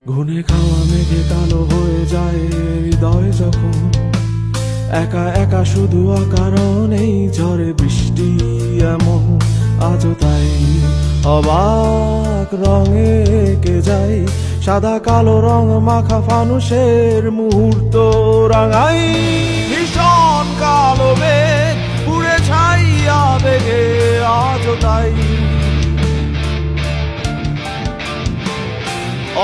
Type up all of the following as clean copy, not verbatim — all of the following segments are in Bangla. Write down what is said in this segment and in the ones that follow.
ঘুনে খাওয়া মেঘে কালো হয়ে যায় হৃদয় যখন একা একা শুধু অকারণেই ঝরে বৃষ্টি এমন আজও তাই অবাক রঙে এঁকে যায় সাদা কালো রং মাখা ফানুষের মুহূর্ত রাঙাই ভীষণ কালো মেঘ পুড়ে ছাইয়া বেগে আজও তাই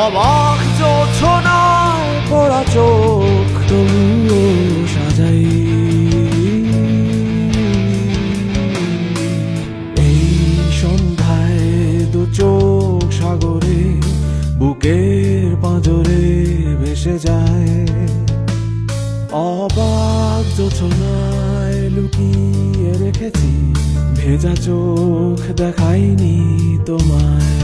অবাক জোছনায় পড়া চোখ তবুও সাজাই এই সন্ধ্যায় দু চোখ সাগরে বুকের পাঁজরে ভেসে যায় অবাক জোছনায় লুকিয়ে রেখেছি ভেজা চোখ দেখাইনি তোমায়।